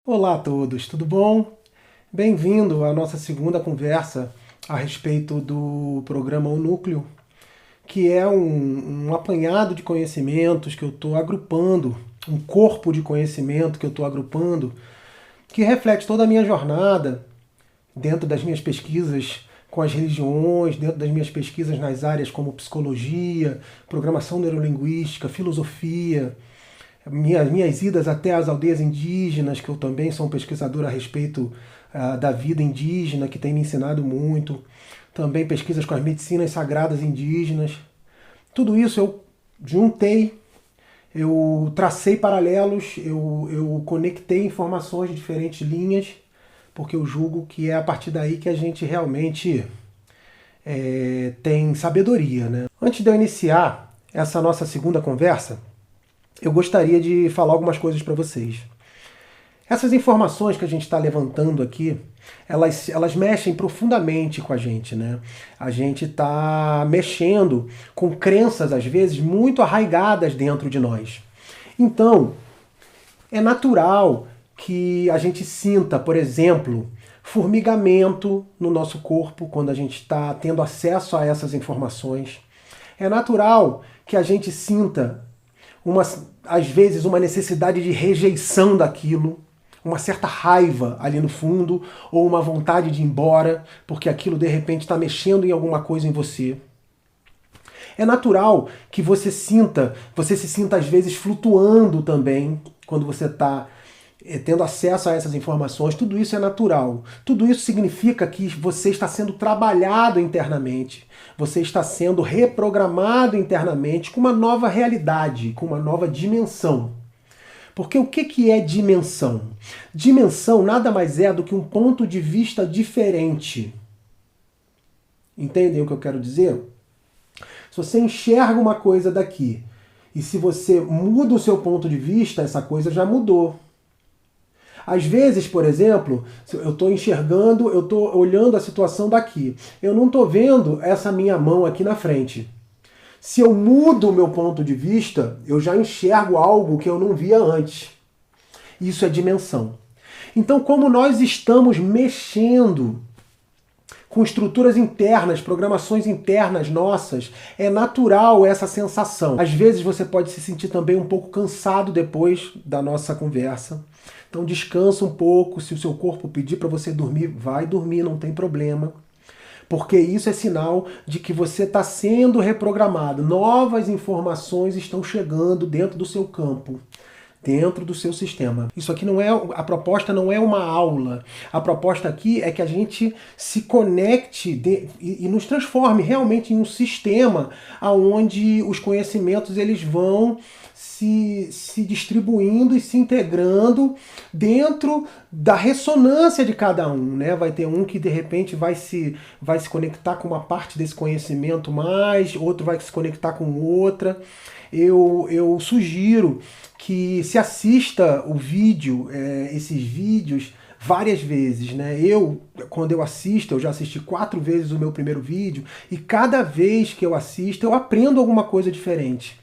Olá a todos, tudo bom? Bem-vindo à nossa segunda conversa a respeito do programa O Núcleo, que é um apanhado de conhecimentos que eu estou agrupando, um corpo de conhecimento que eu estou agrupando, que reflete toda a minha jornada dentro das minhas pesquisas com as religiões, dentro das minhas pesquisas nas áreas como psicologia, programação neurolinguística, filosofia, minhas idas até as aldeias indígenas, que eu também sou um pesquisador a respeito da vida indígena, que tem me ensinado muito. Também pesquisas com as medicinas sagradas indígenas. Tudo isso eu juntei, eu tracei paralelos, eu conectei informações de diferentes linhas, porque eu julgo que é a partir daí que a gente realmente tem sabedoria, né? Antes de eu iniciar essa nossa segunda conversa, eu gostaria de falar algumas coisas para vocês. Essas informações que a gente está levantando aqui, elas mexem profundamente com a gente, né? A gente está mexendo com crenças, às vezes, muito arraigadas dentro de nós. Então, é natural que a gente sinta, por exemplo, formigamento no nosso corpo quando a gente está tendo acesso a essas informações. É natural que a gente sinta às vezes uma necessidade de rejeição daquilo, uma certa raiva ali no fundo, ou uma vontade de ir embora, porque aquilo de repente está mexendo em alguma coisa em você. É natural que você se sinta às vezes flutuando também, quando você está tendo acesso a essas informações. Tudo isso é natural. Tudo isso significa que você está sendo trabalhado internamente. Você está sendo reprogramado internamente com uma nova realidade, com uma nova dimensão. Porque o que é dimensão? Dimensão nada mais é do que um ponto de vista diferente. Entendem o que eu quero dizer? Se você enxerga uma coisa daqui e se você muda o seu ponto de vista, essa coisa já mudou. Às vezes, por exemplo, eu estou enxergando, eu estou olhando a situação daqui. Eu não estou vendo essa minha mão aqui na frente. Se eu mudo o meu ponto de vista, eu já enxergo algo que eu não via antes. Isso é dimensão. Então, como nós estamos mexendo com estruturas internas, programações internas nossas, é natural essa sensação. Às vezes você pode se sentir também um pouco cansado depois da nossa conversa. Então descansa um pouco, se o seu corpo pedir para você dormir, vai dormir, não tem problema. Porque isso é sinal de que você está sendo reprogramado. Novas informações estão chegando dentro do seu campo, dentro do seu sistema. Isso aqui não é, a proposta não é uma aula. A proposta aqui é que a gente se conecte e nos transforme realmente em um sistema onde os conhecimentos eles vão se distribuindo e se integrando dentro da ressonância de cada um, né? Vai ter um que de repente vai se conectar com uma parte desse conhecimento mais, outro vai se conectar com outra. Eu sugiro que se assista o vídeo, esses vídeos, várias vezes, né? Quando eu assisto, eu já assisti 4 vezes o meu primeiro vídeo, e cada vez que eu assisto, eu aprendo alguma coisa diferente.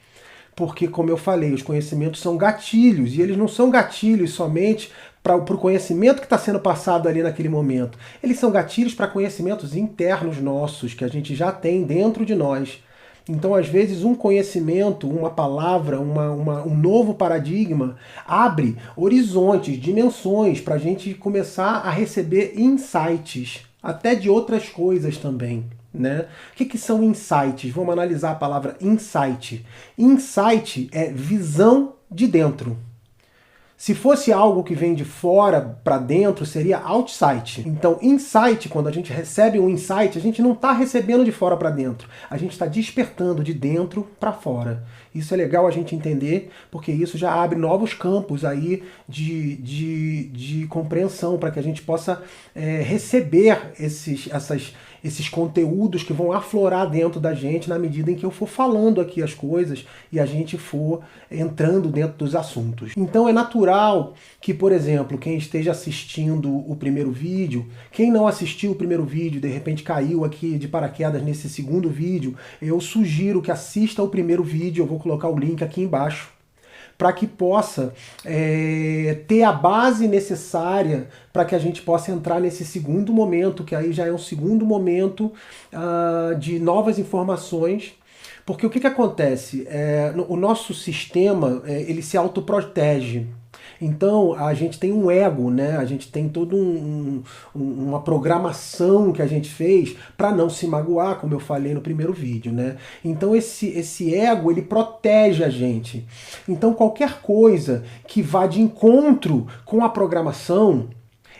Porque, como eu falei, os conhecimentos são gatilhos, e eles não são gatilhos somente para o conhecimento que está sendo passado ali naquele momento. Eles são gatilhos para conhecimentos internos nossos, que a gente já tem dentro de nós. Então, às vezes, um conhecimento, uma palavra, um novo paradigma abre horizontes, dimensões para a gente começar a receber insights, até de outras coisas também. Né? O que são insights? Vamos analisar a palavra insight. Insight é visão de dentro. Se fosse algo que vem de fora para dentro, seria outsight. Então, insight, quando a gente recebe um insight, a gente não está recebendo de fora para dentro. A gente está despertando de dentro para fora. Isso é legal a gente entender, porque isso já abre novos campos aí de compreensão, para que a gente possa receber esses conteúdos que vão aflorar dentro da gente na medida em que eu for falando aqui as coisas e a gente for entrando dentro dos assuntos. Então é natural que, por exemplo, quem esteja assistindo o primeiro vídeo, quem não assistiu o primeiro vídeo, de repente caiu aqui de paraquedas nesse segundo vídeo, eu sugiro que assista o primeiro vídeo, eu vou colocar o link aqui embaixo, para que possa ter a base necessária para que a gente possa entrar nesse segundo momento, que aí já é um segundo momento de novas informações. Porque o que acontece? O nosso sistema ele se autoprotege. Então a gente tem um ego, né? A gente tem toda uma programação que a gente fez para não se magoar, como eu falei no primeiro vídeo, né? Então esse ego ele protege a gente. Então qualquer coisa que vá de encontro com a programação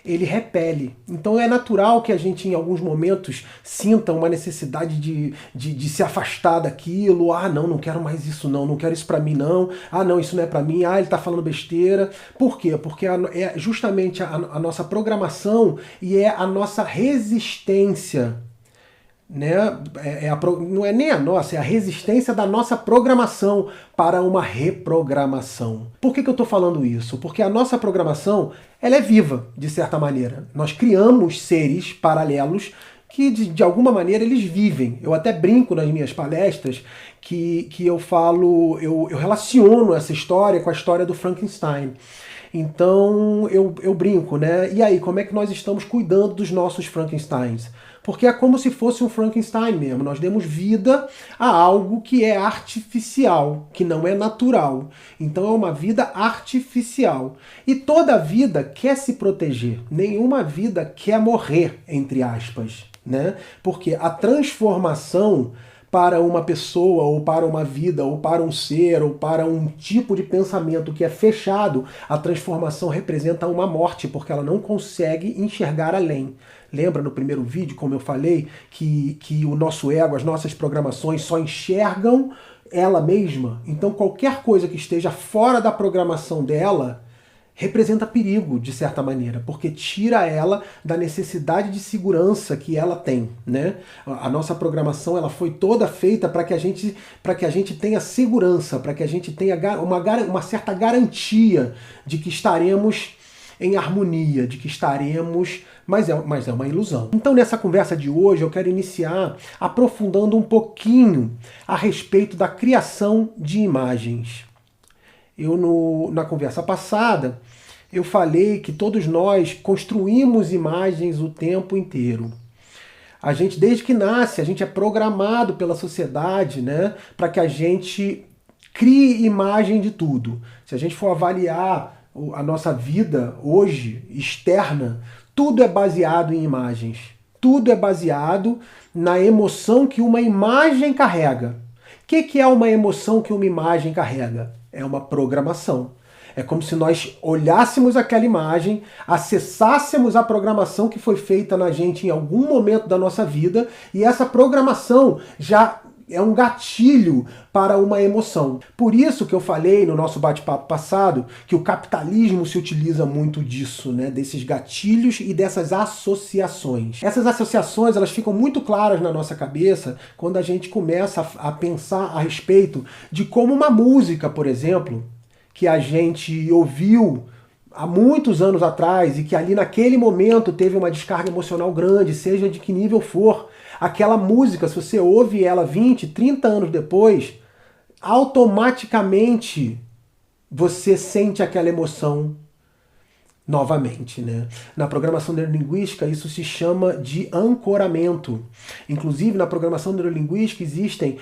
ele repele. Então é natural que a gente em alguns momentos sinta uma necessidade de se afastar daquilo. Ah, não quero mais isso não quero isso pra mim não. Ah, não, isso não é pra mim. Ah, ele tá falando besteira. Por quê? Porque é justamente a nossa programação e é a nossa resistência, né? Não é nem a nossa, é a resistência da nossa programação para uma reprogramação. Por que eu estou falando isso? Porque a nossa programação ela é viva, de certa maneira. Nós criamos seres paralelos que, de alguma maneira, eles vivem. Eu até brinco nas minhas palestras que eu falo, eu relaciono essa história com a história do Frankenstein. Então eu brinco, né? E aí, como é que nós estamos cuidando dos nossos Frankensteins? Porque é como se fosse um Frankenstein mesmo. Nós demos vida a algo que é artificial, que não é natural. Então é uma vida artificial. E toda vida quer se proteger. Nenhuma vida quer morrer, entre aspas, né? Porque a transformação para uma pessoa, ou para uma vida, ou para um ser, ou para um tipo de pensamento que é fechado, a transformação representa uma morte, porque ela não consegue enxergar além. Lembra no primeiro vídeo, como eu falei, que o nosso ego, as nossas programações só enxergam ela mesma? Então qualquer coisa que esteja fora da programação dela representa perigo, de certa maneira, porque tira ela da necessidade de segurança que ela tem, né? A nossa programação ela foi toda feita para que a gente tenha segurança, para que a gente tenha uma certa garantia de que estaremos em harmonia, de que estaremos... Mas é uma ilusão. Então nessa conversa de hoje eu quero iniciar aprofundando um pouquinho a respeito da criação de imagens. Na conversa passada, eu falei que todos nós construímos imagens o tempo inteiro. A gente, desde que nasce, a gente é programado pela sociedade, né, para que a gente crie imagem de tudo. Se a gente for avaliar a nossa vida hoje, externa, tudo é baseado em imagens. Tudo é baseado na emoção que uma imagem carrega. O que é uma emoção que uma imagem carrega? É uma programação. É como se nós olhássemos aquela imagem, acessássemos a programação que foi feita na gente em algum momento da nossa vida, e essa programação já é um gatilho para uma emoção. Por isso que eu falei no nosso bate-papo passado que o capitalismo se utiliza muito disso, né? Desses gatilhos e dessas associações. Essas associações elas ficam muito claras na nossa cabeça quando a gente começa a pensar a respeito de como uma música, por exemplo, que a gente ouviu há muitos anos atrás e que ali naquele momento teve uma descarga emocional grande, seja de que nível for, aquela música, se você ouve ela 20, 30 anos depois, automaticamente você sente aquela emoção novamente, né? Na programação neurolinguística isso se chama de ancoramento. Inclusive na programação neurolinguística existem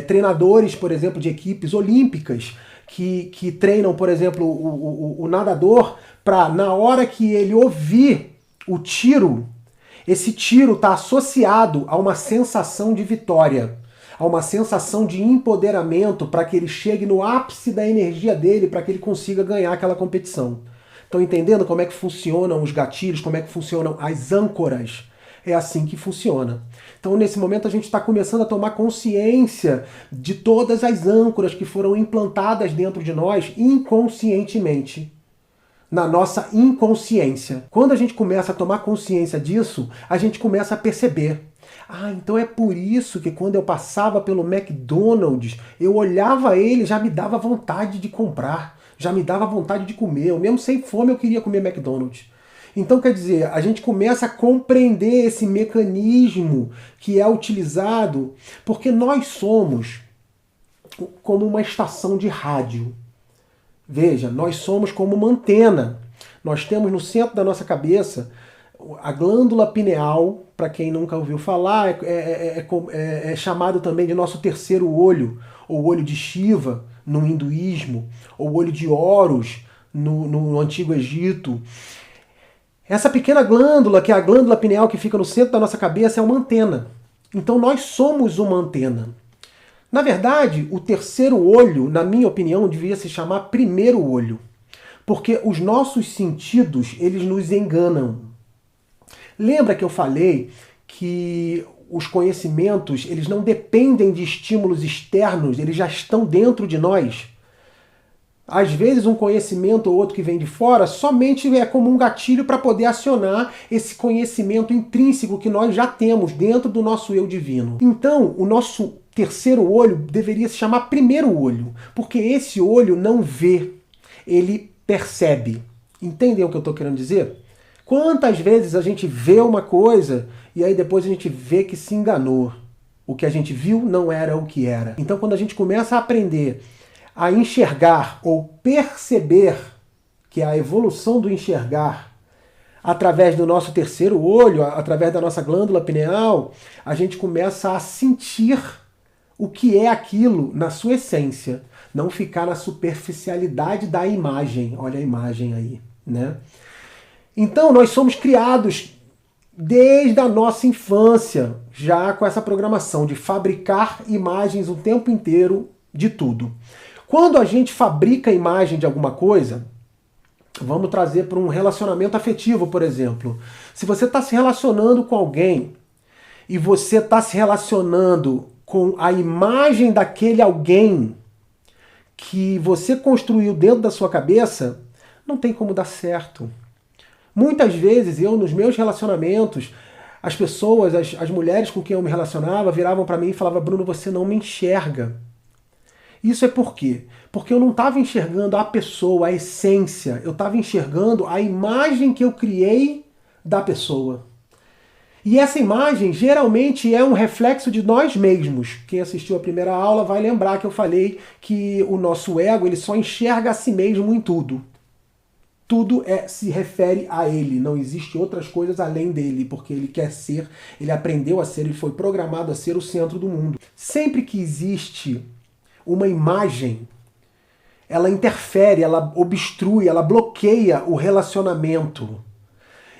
treinadores, por exemplo, de equipes olímpicas que treinam, por exemplo, o nadador para na hora que ele ouvir o tiro, esse tiro está associado a uma sensação de vitória, a uma sensação de empoderamento para que ele chegue no ápice da energia dele, para que ele consiga ganhar aquela competição. Estão entendendo como é que funcionam os gatilhos, como é que funcionam as âncoras? É assim que funciona. Então, nesse momento, a gente está começando a tomar consciência de todas as âncoras que foram implantadas dentro de nós inconscientemente. Na nossa inconsciência. Quando a gente começa a tomar consciência disso, a gente começa a perceber. Ah, então é por isso que quando eu passava pelo McDonald's, eu olhava ele e já me dava vontade de comprar, já me dava vontade de comer. Eu mesmo sem fome eu queria comer McDonald's. Então, quer dizer, a gente começa a compreender esse mecanismo que é utilizado, porque nós somos como uma estação de rádio. Veja, nós somos como uma antena. Nós temos no centro da nossa cabeça a glândula pineal, para quem nunca ouviu falar, é chamado também de nosso terceiro olho, ou olho de Shiva no hinduísmo, ou olho de Horus no Antigo Egito. Essa pequena glândula, que é a glândula pineal que fica no centro da nossa cabeça, é uma antena. Então nós somos uma antena. Na verdade, o terceiro olho, na minha opinião, devia se chamar primeiro olho. Porque os nossos sentidos, eles nos enganam. Lembra que eu falei que os conhecimentos, eles não dependem de estímulos externos, eles já estão dentro de nós? Às vezes um conhecimento ou outro que vem de fora somente é como um gatilho para poder acionar esse conhecimento intrínseco que nós já temos dentro do nosso eu divino. Então, o nosso terceiro olho deveria se chamar primeiro olho, porque esse olho não vê, ele percebe. Entendem o que eu estou querendo dizer? Quantas vezes a gente vê uma coisa e aí depois a gente vê que se enganou. O que a gente viu não era o que era. Então, quando a gente começa a aprender a enxergar ou perceber, que é a evolução do enxergar, através do nosso terceiro olho, através da nossa glândula pineal, a gente começa a sentir o que é aquilo na sua essência, não ficar na superficialidade da imagem. Olha a imagem aí, né? Então nós somos criados desde a nossa infância, já com essa programação de fabricar imagens o tempo inteiro de tudo. Quando a gente fabrica a imagem de alguma coisa, vamos trazer para um relacionamento afetivo, por exemplo. Se você está se relacionando com alguém e você está se relacionando com a imagem daquele alguém que você construiu dentro da sua cabeça, não tem como dar certo. Muitas vezes eu, nos meus relacionamentos, as pessoas, as mulheres com quem eu me relacionava, viravam para mim e falavam: Bruno, você não me enxerga. Isso é por quê? Porque eu não estava enxergando a pessoa, a essência. Eu estava enxergando a imagem que eu criei da pessoa. E essa imagem geralmente é um reflexo de nós mesmos. Quem assistiu a primeira aula vai lembrar que eu falei que o nosso ego ele só enxerga a si mesmo em tudo. Tudo se refere a ele, não existe outras coisas além dele, porque ele quer ser, ele aprendeu a ser, ele foi programado a ser o centro do mundo. Sempre que existe uma imagem, ela interfere, ela obstrui, ela bloqueia o relacionamento.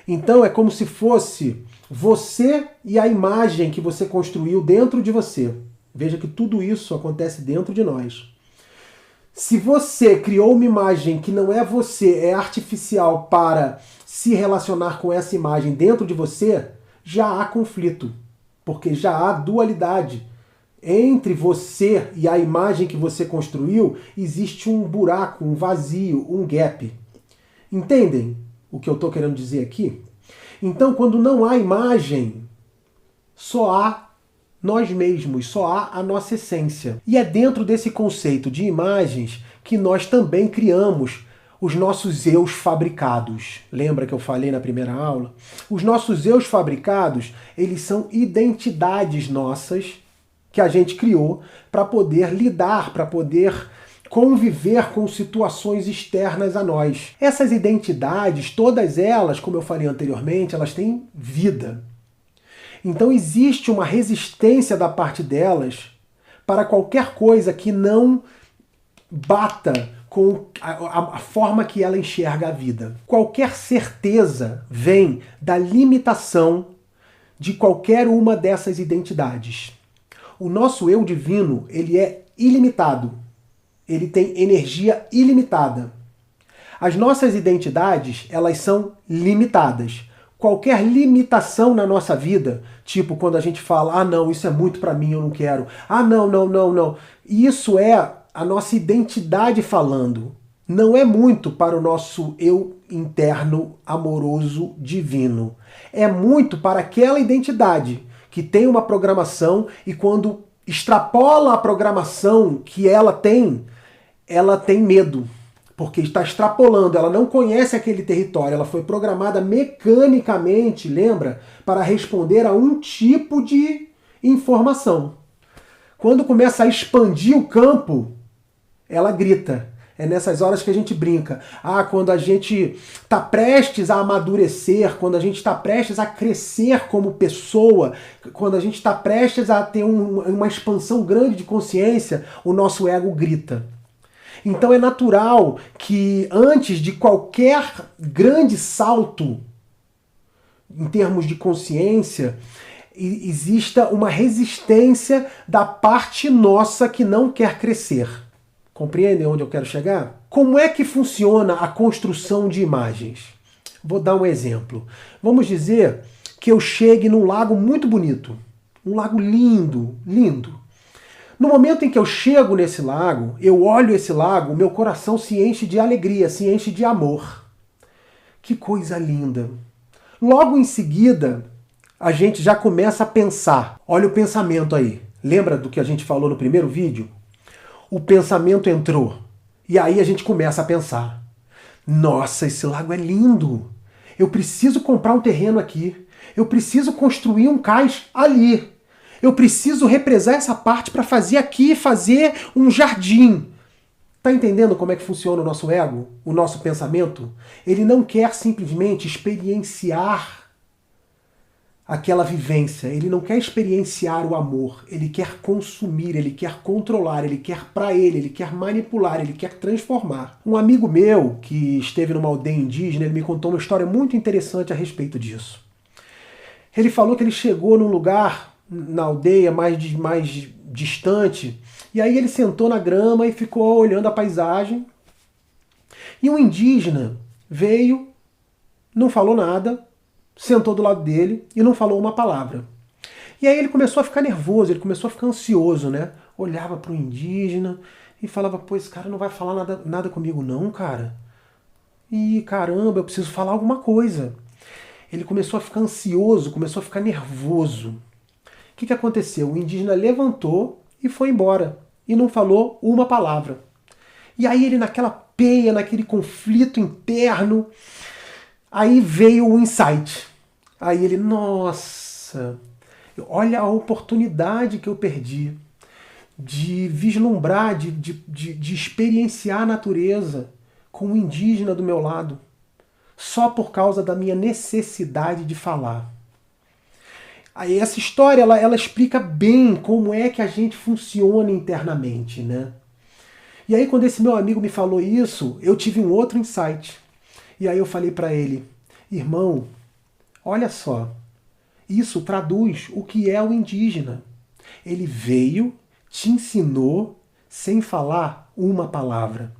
Então é como se fosse você e a imagem que você construiu dentro de você. Veja que tudo isso acontece dentro de nós. Se você criou uma imagem que não é você, é artificial para se relacionar com essa imagem dentro de você, já há conflito, porque já há dualidade. Entre você e a imagem que você construiu, existe um buraco, um vazio, um gap. Entendem o que eu estou querendo dizer aqui? Então, quando não há imagem, só há nós mesmos, só há a nossa essência. E é dentro desse conceito de imagens que nós também criamos os nossos eus fabricados. Lembra que eu falei na primeira aula? Os nossos eus fabricados, eles são identidades nossas que a gente criou para poder lidar, para poder conviver com situações externas a nós. Essas identidades, todas elas, como eu falei anteriormente, elas têm vida. Então existe uma resistência da parte delas para qualquer coisa que não bata com a forma que ela enxerga a vida. Qualquer certeza vem da limitação de qualquer uma dessas identidades. O nosso eu divino, ele é ilimitado. Ele tem energia ilimitada. As nossas identidades, elas são limitadas. Qualquer limitação na nossa vida, tipo quando a gente fala, não, isso é muito para mim, eu não quero. Não. Isso é a nossa identidade falando. Não é muito para o nosso eu interno, amoroso, divino. É muito para aquela identidade que tem uma programação e quando extrapola a programação que ela tem medo. Porque está extrapolando, ela não conhece aquele território, ela foi programada mecanicamente, lembra? Para responder a um tipo de informação. Quando começa a expandir o campo, ela grita. É nessas horas que a gente brinca. Quando a gente está prestes a amadurecer, quando a gente está prestes a crescer como pessoa, quando a gente está prestes a ter uma expansão grande de consciência, o nosso ego grita. Então é natural que antes de qualquer grande salto em termos de consciência, exista uma resistência da parte nossa que não quer crescer. Compreendem onde eu quero chegar? Como é que funciona a construção de imagens? Vou dar um exemplo. Vamos dizer que eu chegue num lago muito bonito. Um lago lindo, lindo. No momento em que eu chego nesse lago, eu olho esse lago, meu coração se enche de alegria, se enche de amor. Que coisa linda! Logo em seguida, a gente já começa a pensar. Olha o pensamento aí. Lembra do que a gente falou no primeiro vídeo? O pensamento entrou. E aí a gente começa a pensar. Nossa, esse lago é lindo. Eu preciso comprar um terreno aqui. Eu preciso construir um cais ali. Eu preciso represar essa parte para fazer um jardim. Tá entendendo como é que funciona o nosso ego? O nosso pensamento? Ele não quer simplesmente experienciar aquela vivência, ele não quer experienciar o amor, ele quer consumir, ele quer controlar, ele quer para ele quer manipular, ele quer transformar. Um amigo meu que esteve numa aldeia indígena, ele me contou uma história muito interessante a respeito disso. Ele falou que ele chegou num lugar na aldeia mais distante, e aí ele sentou na grama e ficou olhando a paisagem, e um indígena veio, não falou nada, sentou do lado dele e não falou uma palavra. E aí ele começou a ficar nervoso, ele começou a ficar ansioso, né? Olhava para o indígena e falava, pô, esse cara não vai falar nada comigo não, cara. E caramba, eu preciso falar alguma coisa. Ele começou a ficar ansioso, começou a ficar nervoso. O que aconteceu? O indígena levantou e foi embora. E não falou uma palavra. E aí ele naquela peia, naquele conflito interno, aí veio o insight. Aí ele, nossa, olha a oportunidade que eu perdi de vislumbrar, de experienciar a natureza com um indígena do meu lado, só por causa da minha necessidade de falar. Aí essa história, ela explica bem como é que a gente funciona internamente, né? E aí quando esse meu amigo me falou isso, eu tive um outro insight. E aí eu falei para ele, irmão, olha só, isso traduz o que é o indígena. Ele veio, te ensinou, sem falar uma palavra.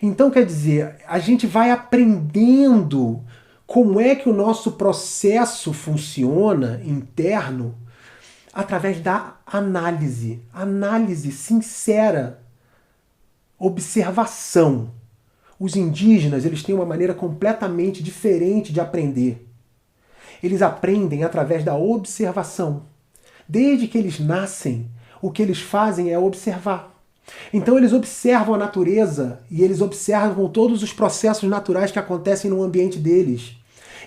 Então, quer dizer, a gente vai aprendendo como é que o nosso processo funciona interno através da análise sincera, observação. Os indígenas, eles têm uma maneira completamente diferente de aprender. Eles aprendem através da observação. Desde que eles nascem, o que eles fazem é observar. Então eles observam a natureza e eles observam todos os processos naturais que acontecem no ambiente deles.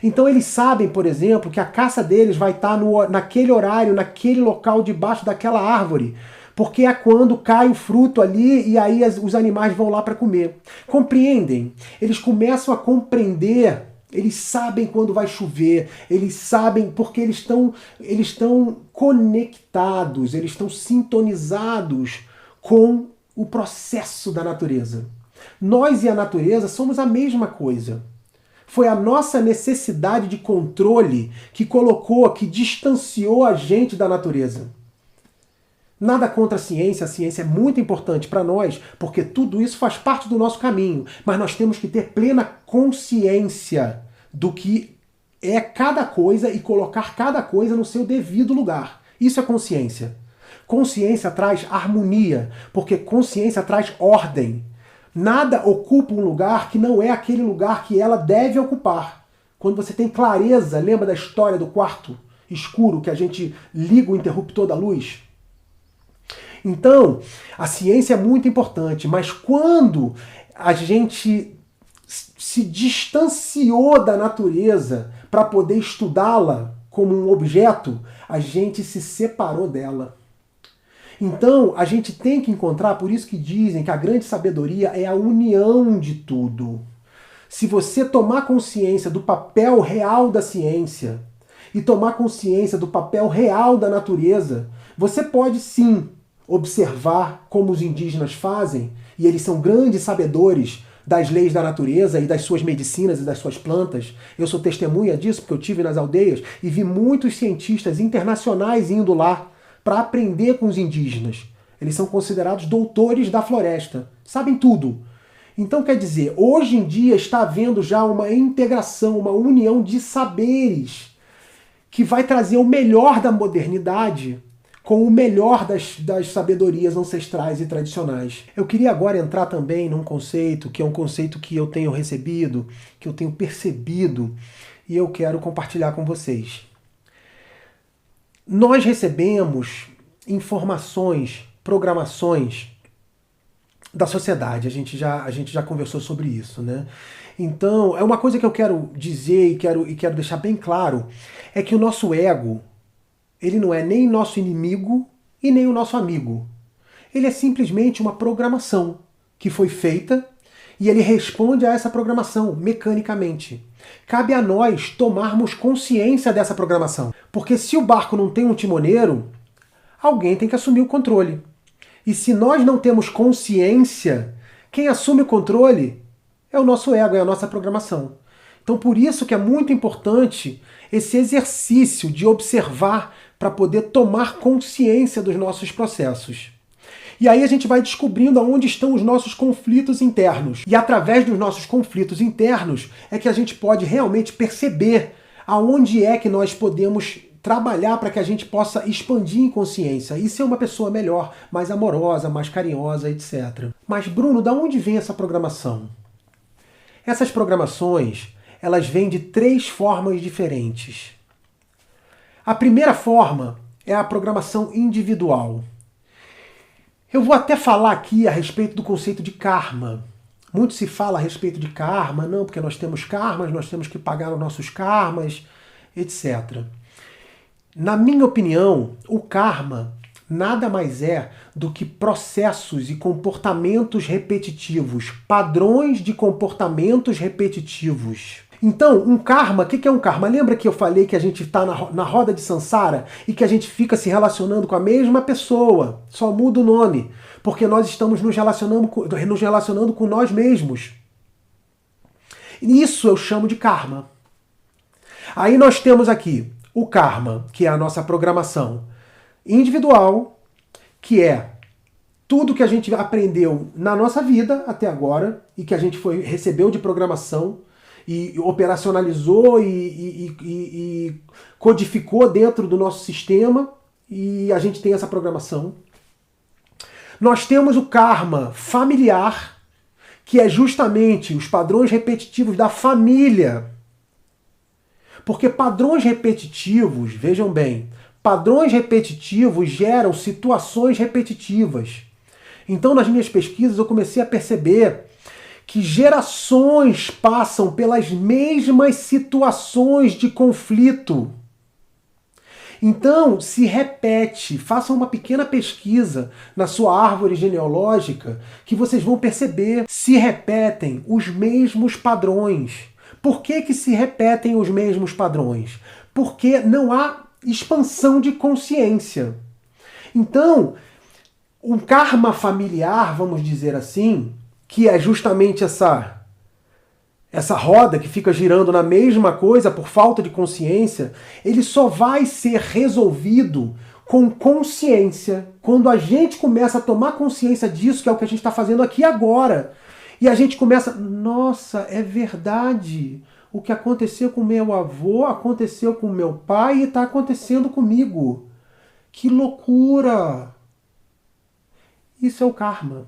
Então eles sabem, por exemplo, que a caça deles vai estar naquele horário, naquele local, debaixo daquela árvore, porque é quando cai o fruto ali e aí os animais vão lá para comer. Compreendem? Eles começam a compreender. Eles sabem quando vai chover, eles sabem porque eles estão conectados, eles estão sintonizados com o processo da natureza. Nós e a natureza somos a mesma coisa. Foi a nossa necessidade de controle que distanciou a gente da natureza. Nada contra a ciência é muito importante para nós, porque tudo isso faz parte do nosso caminho, mas nós temos que ter plena consciência do que é cada coisa e colocar cada coisa no seu devido lugar. Isso é consciência. Consciência traz harmonia, porque consciência traz ordem. Nada ocupa um lugar que não é aquele lugar que ela deve ocupar. Quando você tem clareza, lembra da história do quarto escuro que a gente liga o interruptor da luz? Então, a ciência é muito importante, mas quando a gente se distanciou da natureza para poder estudá-la como um objeto, a gente se separou dela. Então, a gente tem que encontrar, por isso que dizem que a grande sabedoria é a união de tudo. Se você tomar consciência do papel real da ciência e tomar consciência do papel real da natureza, você pode sim observar como os indígenas fazem, e eles são grandes sabedores das leis da natureza e das suas medicinas e das suas plantas. Eu sou testemunha disso porque eu estive nas aldeias e vi muitos cientistas internacionais indo lá para aprender com os indígenas. Eles são considerados doutores da floresta, sabem tudo. Então, quer dizer, hoje em dia está havendo já uma integração, uma união de saberes que vai trazer o melhor da modernidade com o melhor das sabedorias ancestrais e tradicionais. Eu queria agora entrar também num conceito, que é um conceito que eu tenho recebido, que eu tenho percebido, e eu quero compartilhar com vocês. Nós recebemos informações, programações da sociedade. A gente já conversou sobre isso, né? Então, é uma coisa que eu quero dizer e quero deixar bem claro, é que o nosso ego, ele não é nem nosso inimigo e nem o nosso amigo. Ele é simplesmente uma programação que foi feita e ele responde a essa programação mecanicamente. Cabe a nós tomarmos consciência dessa programação. Porque se o barco não tem um timoneiro, alguém tem que assumir o controle. E se nós não temos consciência, quem assume o controle é o nosso ego, é a nossa programação. Então por isso que é muito importante esse exercício de observar para poder tomar consciência dos nossos processos. E aí a gente vai descobrindo aonde estão os nossos conflitos internos. E através dos nossos conflitos internos é que a gente pode realmente perceber aonde é que nós podemos trabalhar para que a gente possa expandir em consciência e ser uma pessoa melhor, mais amorosa, mais carinhosa, etc. Mas Bruno, da onde vem essa programação? Essas programações, elas vêm de 3 formas diferentes. A primeira forma é a programação individual. Eu vou até falar aqui a respeito do conceito de karma. Muito se fala a respeito de karma, não, porque nós temos karmas, nós temos que pagar os nossos karmas, etc. Na minha opinião, o karma nada mais é do que processos e comportamentos repetitivos, padrões de comportamentos repetitivos. Então, um karma, o que é um karma? Lembra que eu falei que a gente está na roda de Sansara e que a gente fica se relacionando com a mesma pessoa, só muda o nome, porque nós estamos nos relacionando com nós mesmos. Isso eu chamo de karma. Aí nós temos aqui o karma, que é a nossa programação individual, que é tudo que a gente aprendeu na nossa vida até agora e que a gente recebeu de programação e operacionalizou e codificou dentro do nosso sistema e a gente tem essa programação. Nós temos o karma familiar, que é justamente os padrões repetitivos da família. Porque padrões repetitivos, vejam bem, padrões repetitivos geram situações repetitivas. Então, nas minhas pesquisas, eu comecei a perceber que gerações passam pelas mesmas situações de conflito. Então, se repete, façam uma pequena pesquisa na sua árvore genealógica que vocês vão perceber, se repetem os mesmos padrões. Por que se repetem os mesmos padrões? Porque não há expansão de consciência. Então, um karma familiar, vamos dizer assim, que é justamente essa roda que fica girando na mesma coisa por falta de consciência, ele só vai ser resolvido com consciência, quando a gente começa a tomar consciência disso, que é o que a gente está fazendo aqui agora. E a gente começa, nossa, é verdade, o que aconteceu com meu avô, aconteceu com meu pai e está acontecendo comigo. Que loucura! Isso é o karma.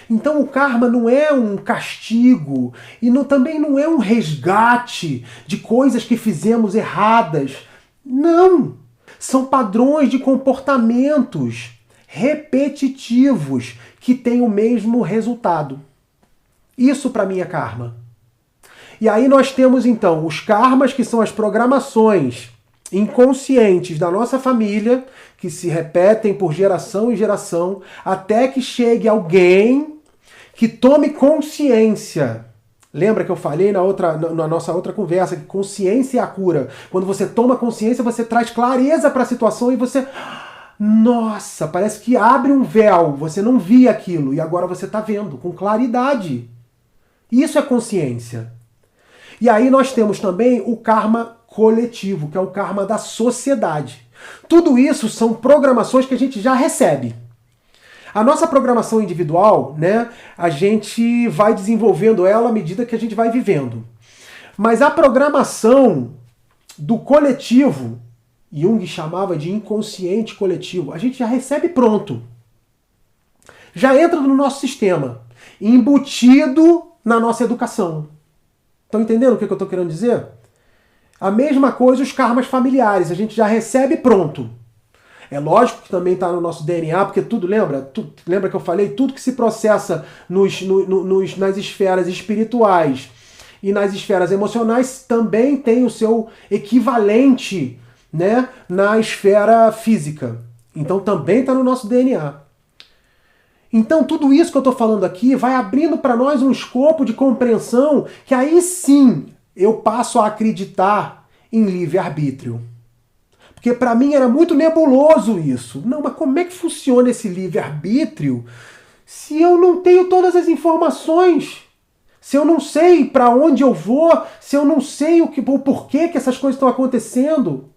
Então o karma não é um castigo e também não é um resgate de coisas que fizemos erradas. Não! São padrões de comportamentos repetitivos que têm o mesmo resultado. Isso para mim é karma. E aí nós temos então os karmas, que são as programações inconscientes da nossa família que se repetem por geração em geração até que chegue alguém que tome consciência. Lembra que eu falei na nossa outra conversa que consciência é a cura. Quando você toma consciência, você traz clareza para a situação e você... Nossa, parece que abre um véu. Você não via aquilo e agora você está vendo com claridade. Isso é consciência. E aí nós temos também o karma coletivo, que é o karma da sociedade. Tudo isso são programações que a gente já recebe. A nossa programação individual, né, a gente vai desenvolvendo ela à medida que a gente vai vivendo. Mas a programação do coletivo, Jung chamava de inconsciente coletivo, a gente já recebe pronto. Já entra no nosso sistema, embutido na nossa educação. Estão entendendo o que eu estou querendo dizer? A mesma coisa os karmas familiares, a gente já recebe pronto. É lógico que também está no nosso DNA, porque tudo, lembra que eu falei? Tudo que se processa nas esferas espirituais e nas esferas emocionais também tem o seu equivalente, né, na esfera física. Então também está no nosso DNA. Então tudo isso que eu estou falando aqui vai abrindo para nós um escopo de compreensão que aí sim eu passo a acreditar em livre-arbítrio. Porque para mim era muito nebuloso isso. Não, mas como é que funciona esse livre-arbítrio se eu não tenho todas as informações? Se eu não sei para onde eu vou, se eu não sei o porquê que essas coisas estão acontecendo?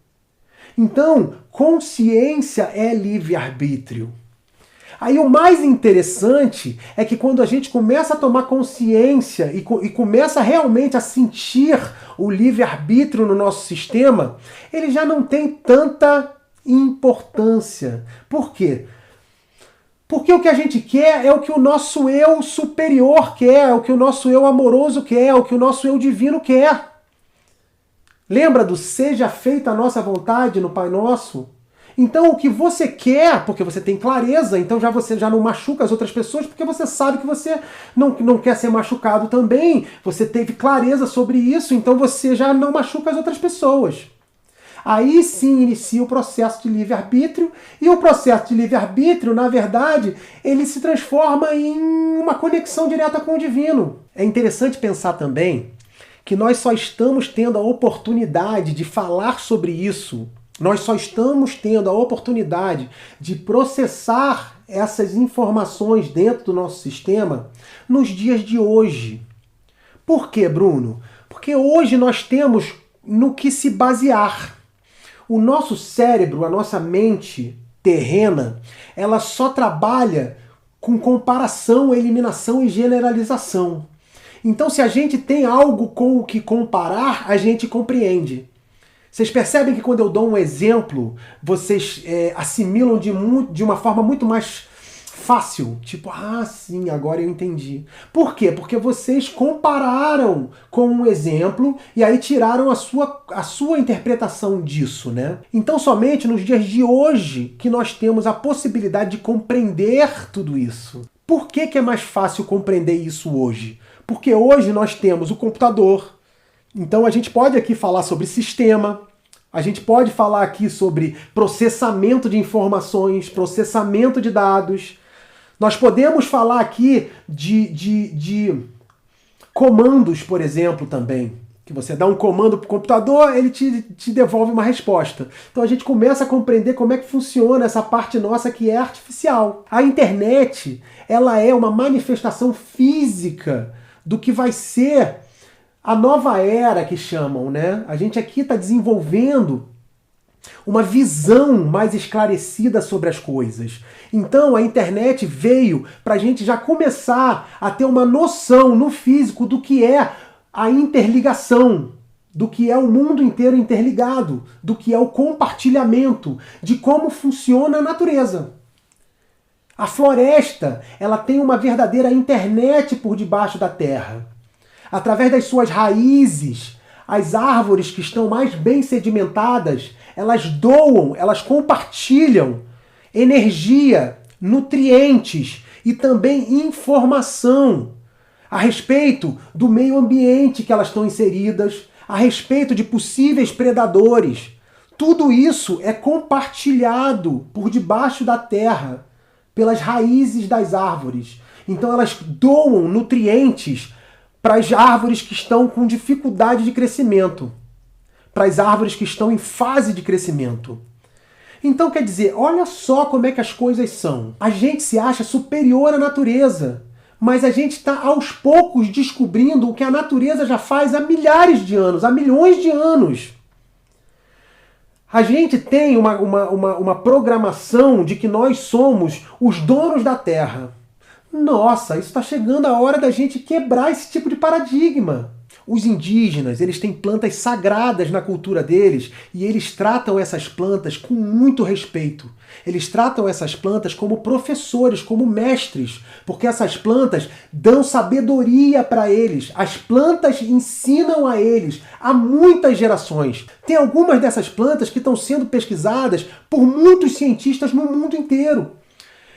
Então, consciência é livre-arbítrio. Aí o mais interessante é que quando a gente começa a tomar consciência e começa realmente a sentir o livre-arbítrio no nosso sistema, ele já não tem tanta importância. Por quê? Porque o que a gente quer é o que o nosso eu superior quer, é o que o nosso eu amoroso quer, é o que o nosso eu divino quer. Lembra do seja feita a nossa vontade no Pai Nosso? Então o que você quer, porque você tem clareza, então você já não machuca as outras pessoas, porque você sabe que você não quer ser machucado também, você teve clareza sobre isso, então você já não machuca as outras pessoas. Aí sim inicia o processo de livre-arbítrio, e o processo de livre-arbítrio, na verdade, ele se transforma em uma conexão direta com o divino. É interessante pensar também que nós só estamos tendo a oportunidade de falar sobre isso, nós só estamos tendo a oportunidade de processar essas informações dentro do nosso sistema nos dias de hoje. Por quê, Bruno? Porque hoje nós temos no que se basear. O nosso cérebro, a nossa mente terrena, ela só trabalha com comparação, eliminação e generalização. Então, se a gente tem algo com o que comparar, a gente compreende. Vocês percebem que quando eu dou um exemplo, vocês assimilam de uma forma muito mais fácil. Tipo, ah, sim, agora eu entendi. Por quê? Porque vocês compararam com um exemplo e aí tiraram a sua interpretação disso, né? Então, somente nos dias de hoje que nós temos a possibilidade de compreender tudo isso. Por que é mais fácil compreender isso hoje? Porque hoje nós temos o computador. Então a gente pode aqui falar sobre sistema, a gente pode falar aqui sobre processamento de informações, processamento de dados. Nós podemos falar aqui de comandos, por exemplo, também. Que você dá um comando para o computador, ele te devolve uma resposta. Então a gente começa a compreender como é que funciona essa parte nossa que é artificial. A internet, ela é uma manifestação física do que vai ser a nova era que chamam, né? A gente aqui está desenvolvendo uma visão mais esclarecida sobre as coisas. Então a internet veio para a gente já começar a ter uma noção no físico do que é a interligação, do que é o mundo inteiro interligado, do que é o compartilhamento, de como funciona a natureza. A floresta, ela tem uma verdadeira internet por debaixo da terra. Através das suas raízes, as árvores que estão mais bem sedimentadas, elas doam, elas compartilham energia, nutrientes e também informação a respeito do meio ambiente que elas estão inseridas, a respeito de possíveis predadores. Tudo isso é compartilhado por debaixo da terra, pelas raízes das árvores. Então elas doam nutrientes para as árvores que estão com dificuldade de crescimento, para as árvores que estão em fase de crescimento. Então quer dizer, olha só como é que as coisas são. A gente se acha superior à natureza, mas a gente está aos poucos descobrindo o que a natureza já faz há milhares de anos, há milhões de anos. A gente tem uma programação de que nós somos os donos da Terra. Nossa, isso está chegando a hora da gente quebrar esse tipo de paradigma. Os indígenas, eles têm plantas sagradas na cultura deles e eles tratam essas plantas com muito respeito. Eles tratam essas plantas como professores, como mestres, porque essas plantas dão sabedoria para eles. As plantas ensinam a eles há muitas gerações. Tem algumas dessas plantas que estão sendo pesquisadas por muitos cientistas no mundo inteiro.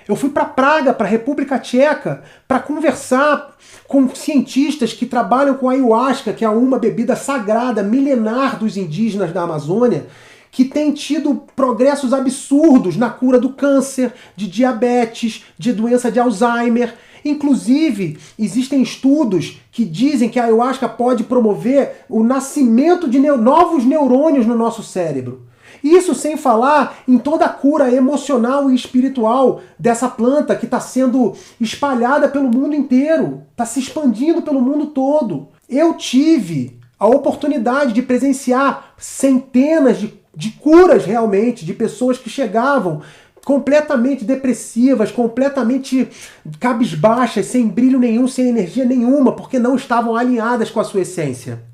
Eu fui para Praga, para a República Tcheca, para conversar com cientistas que trabalham com a ayahuasca, que é uma bebida sagrada, milenar dos indígenas da Amazônia, que tem tido progressos absurdos na cura do câncer, de diabetes, de doença de Alzheimer. Inclusive, existem estudos que dizem que a ayahuasca pode promover o nascimento de novos neurônios no nosso cérebro. Isso sem falar em toda a cura emocional e espiritual dessa planta que está sendo espalhada pelo mundo inteiro, está se expandindo pelo mundo todo. Eu tive a oportunidade de presenciar centenas de curas realmente, de pessoas que chegavam completamente depressivas, completamente cabisbaixas, sem brilho nenhum, sem energia nenhuma, porque não estavam alinhadas com a sua essência.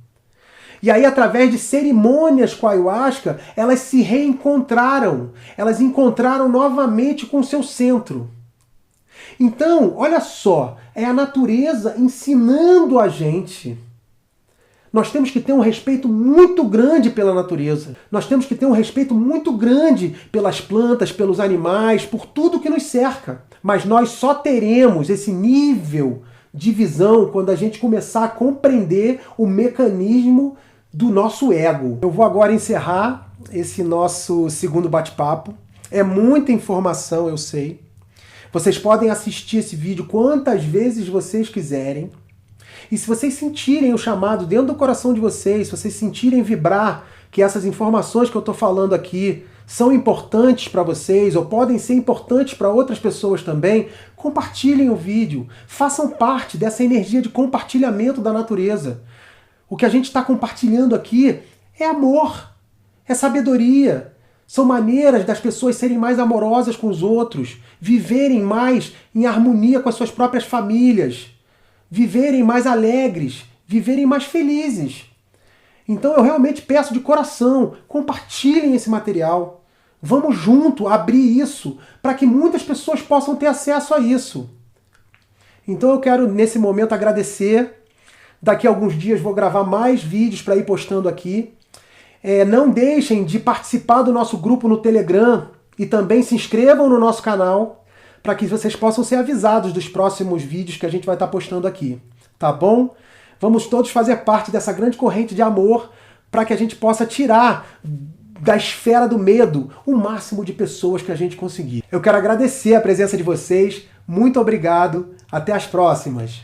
E aí, através de cerimônias com a ayahuasca, elas se reencontraram. Elas encontraram novamente com o seu centro. Então, olha só, é a natureza ensinando a gente. Nós temos que ter um respeito muito grande pela natureza. Nós temos que ter um respeito muito grande pelas plantas, pelos animais, por tudo que nos cerca. Mas nós só teremos esse nível de visão quando a gente começar a compreender o mecanismo do nosso ego. Eu vou agora encerrar esse nosso segundo bate-papo. É muita informação, eu sei. Vocês podem assistir esse vídeo quantas vezes vocês quiserem. E se vocês sentirem o chamado dentro do coração de vocês, se vocês sentirem vibrar que essas informações que eu estou falando aqui são importantes para vocês ou podem ser importantes para outras pessoas também, compartilhem o vídeo. Façam parte dessa energia de compartilhamento da natureza. O que a gente está compartilhando aqui é amor, é sabedoria. São maneiras das pessoas serem mais amorosas com os outros, viverem mais em harmonia com as suas próprias famílias, viverem mais alegres, viverem mais felizes. Então eu realmente peço de coração, compartilhem esse material. Vamos junto abrir isso para que muitas pessoas possam ter acesso a isso. Então eu quero nesse momento agradecer. Daqui a alguns dias vou gravar mais vídeos para ir postando aqui. Não deixem de participar do nosso grupo no Telegram e também se inscrevam no nosso canal para que vocês possam ser avisados dos próximos vídeos que a gente vai estar postando aqui. Tá bom? Vamos todos fazer parte dessa grande corrente de amor para que a gente possa tirar da esfera do medo o máximo de pessoas que a gente conseguir. Eu quero agradecer a presença de vocês. Muito obrigado. Até as próximas.